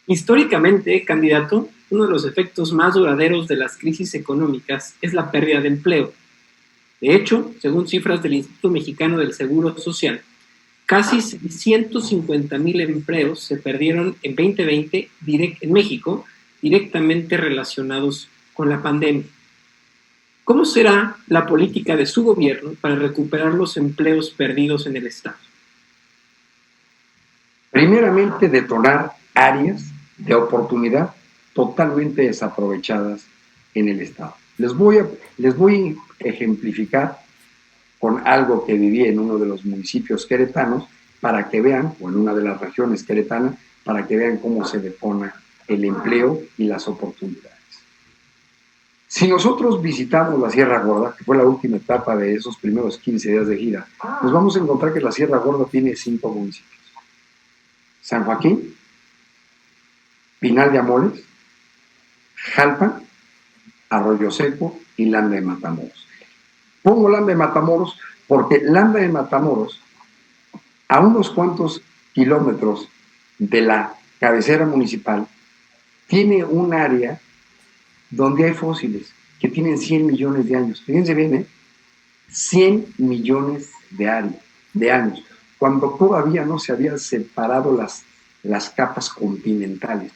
Históricamente, candidato, uno de los efectos más duraderos de las crisis económicas es la pérdida de empleo. De hecho, según cifras del Instituto Mexicano del Seguro Social, casi 650,000 empleos se perdieron en 2020 en México, directamente relacionados con la pandemia. ¿Cómo será la política de su gobierno para recuperar los empleos perdidos en el Estado? Primeramente, detonar áreas de oportunidad totalmente desaprovechadas en el Estado. Les voy a ejemplificar con algo que viví en uno de los municipios queretanos para que vean, o en una de las regiones queretanas, para que vean cómo se detona el empleo y las oportunidades. Si nosotros visitamos la Sierra Gorda, que fue la última etapa de esos primeros 15 días de gira, nos vamos a encontrar que la Sierra Gorda tiene 5 municipios. San Joaquín, Pinal de Amoles, Jalpan, Arroyo Seco y Landa de Matamoros. Pongo Landa de Matamoros porque Landa de Matamoros, a unos cuantos kilómetros de la cabecera municipal, tiene un área donde hay fósiles que tienen 100 millones de años. Fíjense bien, 100 millones de años, cuando todavía no se habían separado las capas continentales.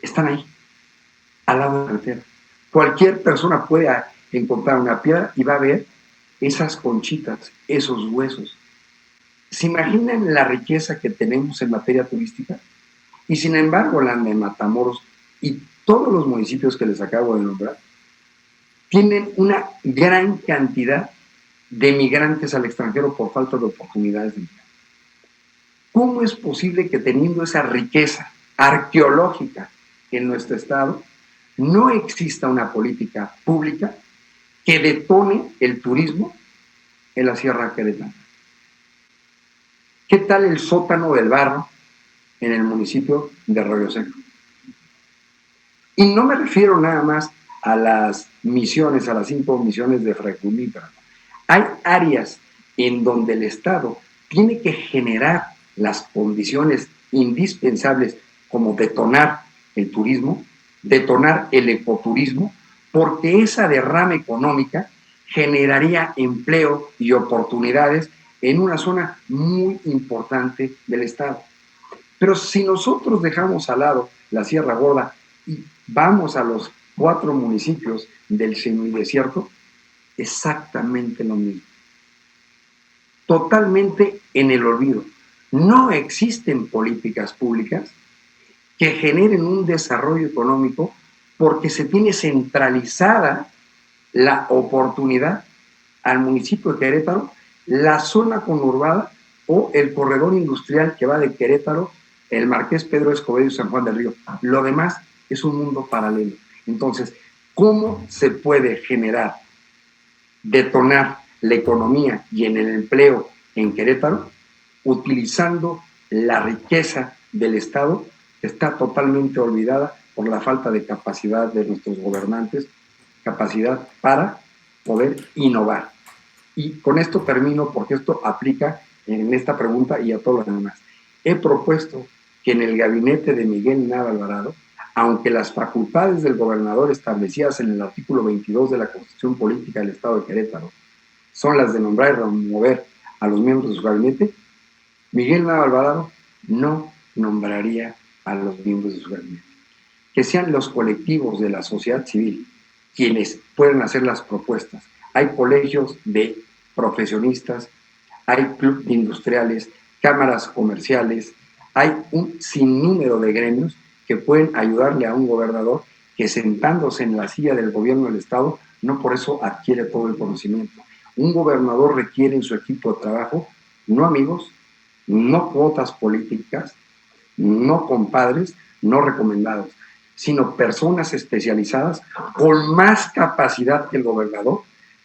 Están ahí, al lado de la carretera. Cualquier persona puede encontrar una piedra y va a ver esas conchitas, esos huesos. ¿Se imaginan la riqueza que tenemos en materia turística? Y sin embargo, la de Matamoros y todos los municipios que les acabo de nombrar tienen una gran cantidad de migrantes al extranjero por falta de oportunidades de empleo. ¿Cómo es posible que teniendo esa riqueza arqueológica en nuestro estado no exista una política pública que detone el turismo en la Sierra Queretana? ¿Qué tal el sótano del barro en el municipio de Arroyo Seco? Y no me refiero nada más a las misiones, a las 5 misiones de fracturífera. Hay áreas en donde el Estado tiene que generar las condiciones indispensables como detonar el turismo, detonar el ecoturismo, porque esa derrama económica generaría empleo y oportunidades en una zona muy importante del Estado. Pero si nosotros dejamos al lado la Sierra Gorda y vamos a los 4 municipios del semidesierto, exactamente lo mismo. Totalmente en el olvido. No existen políticas públicas que generen un desarrollo económico porque se tiene centralizada la oportunidad al municipio de Querétaro, la zona conurbada o el corredor industrial que va de Querétaro, el Marqués Pedro Escobedo y San Juan del Río. Lo demás es un mundo paralelo. Entonces, ¿cómo se puede generar, detonar la economía y en el empleo en Querétaro utilizando la riqueza del Estado que está totalmente olvidada por la falta de capacidad de nuestros gobernantes, capacidad para poder innovar? Y con esto termino porque esto aplica en esta pregunta y a todo lo demás. He propuesto que en el gabinete de Miguel Nava Alvarado, aunque las facultades del gobernador establecidas en el artículo 22 de la Constitución Política del Estado de Querétaro son las de nombrar y remover a los miembros de su gabinete, Miguel Nava Alvarado no nombraría a los miembros de su gabinete. Que sean los colectivos de la sociedad civil quienes pueden hacer las propuestas. Hay colegios de profesionistas, hay clubes industriales, cámaras comerciales, hay un sinnúmero de gremios que pueden ayudarle a un gobernador que sentándose en la silla del gobierno del Estado, no por eso adquiere todo el conocimiento. Un gobernador requiere en su equipo de trabajo no amigos, no cuotas políticas, no compadres, no recomendados, sino personas especializadas con más capacidad que el gobernador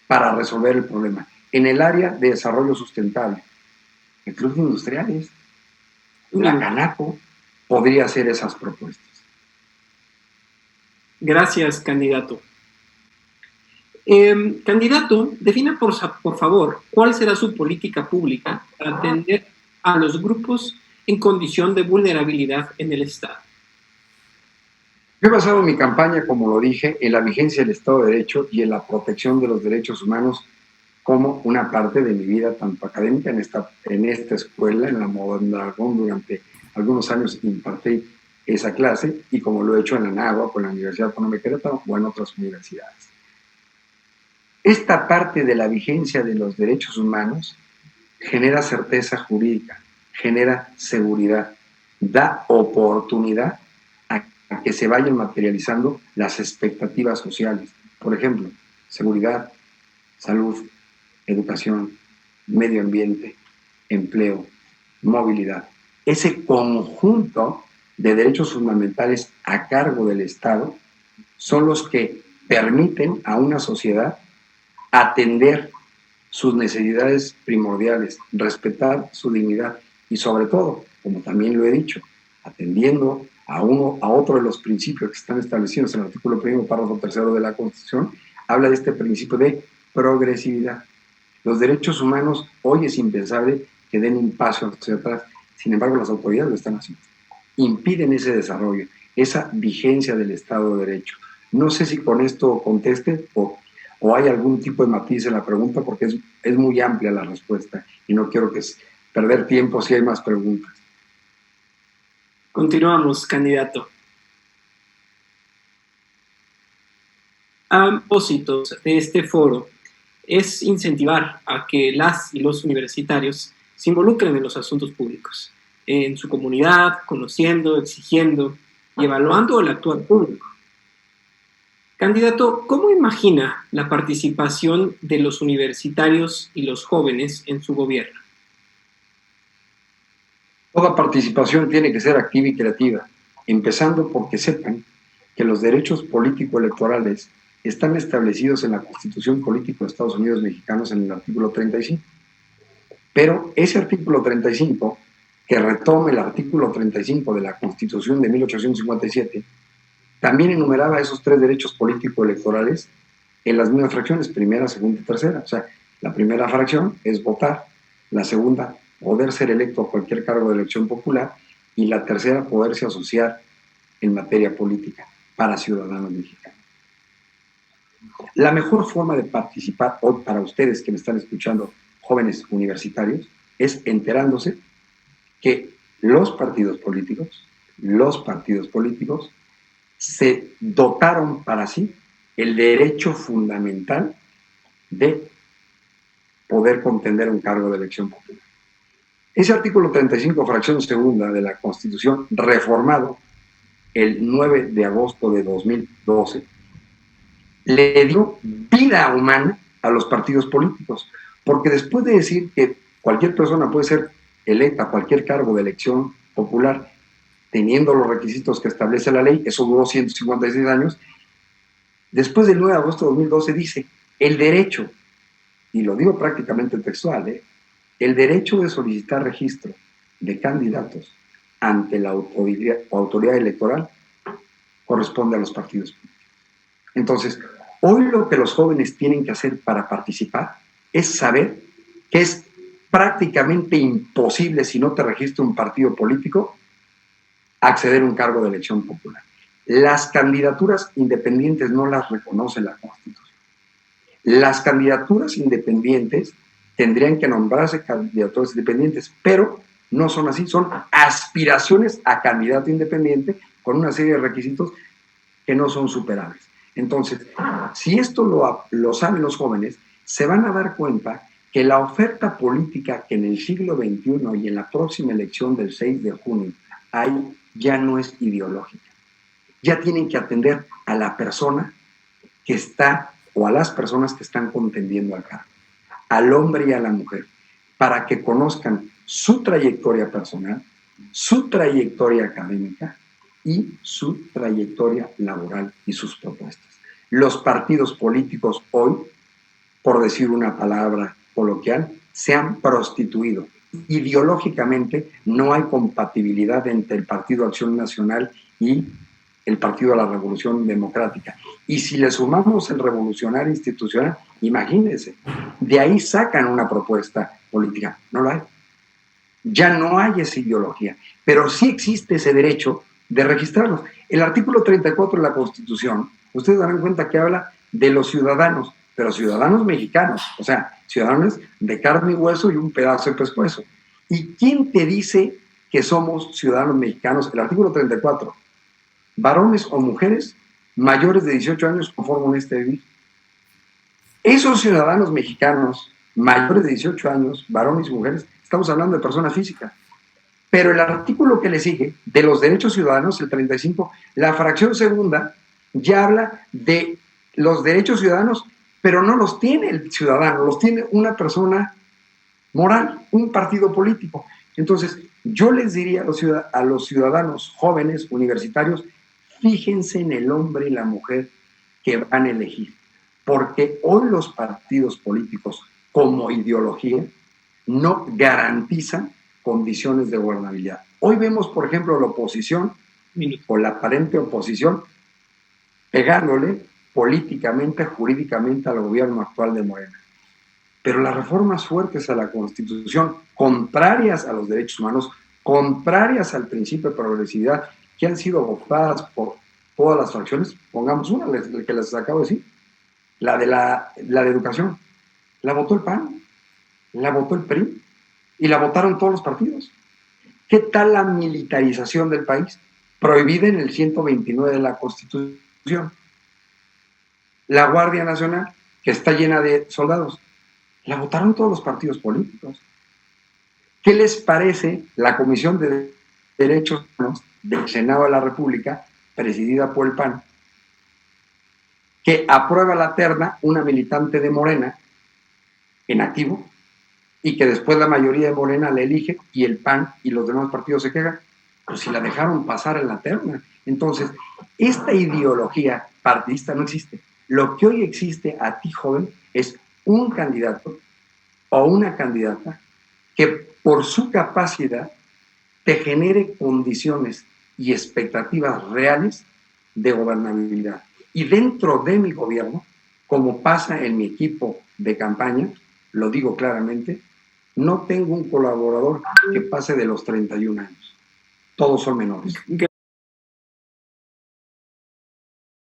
para resolver el problema. En el área de desarrollo sustentable, el Club de Industriales, la Canaco, podría hacer esas propuestas. Gracias, candidato. Candidato, defina por favor cuál será su política pública para atender a los grupos en condición de vulnerabilidad en el Estado. Yo he basado mi campaña, como lo dije, en la vigencia del Estado de Derecho y en la protección de los derechos humanos como una parte de mi vida, tanto académica en esta escuela, en la Mondragón, durante algunos años impartí esa clase, y como lo he hecho en la Anáhuac, con la Universidad Autónoma de Querétaro o en otras universidades. Esta parte de la vigencia de los derechos humanos genera certeza jurídica, genera seguridad, da oportunidad a que se vayan materializando las expectativas sociales. Por ejemplo, seguridad, salud, educación, medio ambiente, empleo, movilidad. Ese conjunto de derechos fundamentales a cargo del Estado son los que permiten a una sociedad atender sus necesidades primordiales, respetar su dignidad y, sobre todo, como también lo he dicho, atendiendo a otro de los principios que están establecidos en el artículo 1, párrafo 3 de la Constitución, habla de este principio de progresividad. Los derechos humanos hoy es impensable que den un paso hacia atrás, sin embargo las autoridades lo están haciendo. Impiden ese desarrollo, esa vigencia del Estado de Derecho. No sé si con esto conteste o hay algún tipo de matiz en la pregunta, porque es muy amplia la respuesta y no quiero perder tiempo si hay más preguntas. Continuamos, candidato. A propósito de este foro, es incentivar a que las y los universitarios se involucren en los asuntos públicos, en su comunidad, conociendo, exigiendo y evaluando el actuar público. Candidato, ¿cómo imagina la participación de los universitarios y los jóvenes en su gobierno? Toda participación tiene que ser activa y creativa, empezando porque sepan que los derechos político-electorales están establecidos en la Constitución Política de Estados Unidos Mexicanos en el artículo 35. Pero ese artículo 35, que retoma el artículo 35 de la Constitución de 1857, también enumeraba esos 3 derechos político-electorales en las mismas fracciones, primera, segunda y tercera. O sea, la primera fracción es votar, la segunda, poder ser electo a cualquier cargo de elección popular, y la tercera, poderse asociar en materia política para ciudadanos mexicanos. La mejor forma de participar hoy para ustedes que me están escuchando, jóvenes universitarios, es enterándose que los partidos políticos se dotaron para sí el derecho fundamental de poder contender un cargo de elección popular. Ese artículo 35, fracción segunda de la Constitución, reformado el 9 de agosto de 2012, le dio vida humana a los partidos políticos, porque después de decir que cualquier persona puede ser electa a cualquier cargo de elección popular, teniendo los requisitos que establece la ley, eso duró 156 años, después del 9 de agosto de 2012 dice, el derecho, y lo digo prácticamente textual, el derecho de solicitar registro de candidatos ante la autoridad electoral corresponde a los partidos políticos. Entonces, hoy lo que los jóvenes tienen que hacer para participar es saber que es prácticamente imposible, si no te registra un partido político, acceder a un cargo de elección popular. Las candidaturas independientes no las reconoce la Constitución. Las candidaturas independientes tendrían que nombrarse candidaturas independientes, pero no son así, son aspiraciones a candidato independiente con una serie de requisitos que no son superables. Entonces, si esto lo saben los jóvenes, se van a dar cuenta que la oferta política que en el siglo XXI y en la próxima elección del 6 de junio hay ya no es ideológica. Ya tienen que atender a la persona que está, o a las personas que están contendiendo al cargo, al hombre y a la mujer, para que conozcan su trayectoria personal, su trayectoria académica y su trayectoria laboral y sus propuestas. Los partidos políticos hoy, por decir una palabra coloquial, se han prostituido. Ideológicamente no hay compatibilidad entre el Partido Acción Nacional y el Partido de la Revolución Democrática. Y si le sumamos el revolucionario institucional, imagínense, de ahí sacan una propuesta política. No lo hay. Ya no hay esa ideología, pero sí existe ese derecho de registrarlos. El artículo 34 de la Constitución, ustedes darán cuenta que habla de los ciudadanos, pero ciudadanos mexicanos, o sea, ciudadanos de carne y hueso y un pedazo de pescuezo. ¿Y quién te dice que somos ciudadanos mexicanos? El artículo 34, varones o mujeres mayores de 18 años conforman este vivir. Esos ciudadanos mexicanos mayores de 18 años, varones y mujeres, estamos hablando de personas físicas. Pero el artículo que le sigue, de los derechos ciudadanos, el 35, la fracción segunda, ya habla de los derechos ciudadanos, pero no los tiene el ciudadano, los tiene una persona moral, un partido político. Entonces, yo les diría a los ciudadanos jóvenes, universitarios, fíjense en el hombre y la mujer que van a elegir, porque hoy los partidos políticos, como ideología, no garantizan condiciones de gobernabilidad. Hoy vemos, por ejemplo, la oposición o la aparente oposición pegándole políticamente, jurídicamente al gobierno actual de Morena. Pero las reformas fuertes a la Constitución, contrarias a los derechos humanos, contrarias al principio de progresividad, que han sido votadas por todas las fracciones, pongamos una, que les acabo de decir, la de educación, la votó el PAN, la votó el PRI, y la votaron todos los partidos. ¿Qué tal la militarización del país? Prohibida en el 129 de la Constitución. La Guardia Nacional, que está llena de soldados, la votaron todos los partidos políticos. ¿Qué les parece la Comisión de Derechos Humanos del Senado de la República, presidida por el PAN, que aprueba la terna una militante de Morena en activo, y que después la mayoría de Morena la elige y el PAN y los demás partidos se quejan? Pues si la dejaron pasar en la terna. Entonces, esta ideología partidista no existe. Lo que hoy existe a ti, joven, es un candidato o una candidata que por su capacidad te genere condiciones y expectativas reales de gobernabilidad. Y dentro de mi gobierno, como pasa en mi equipo de campaña, lo digo claramente, no tengo un colaborador que pase de los 31 años. Todos son menores.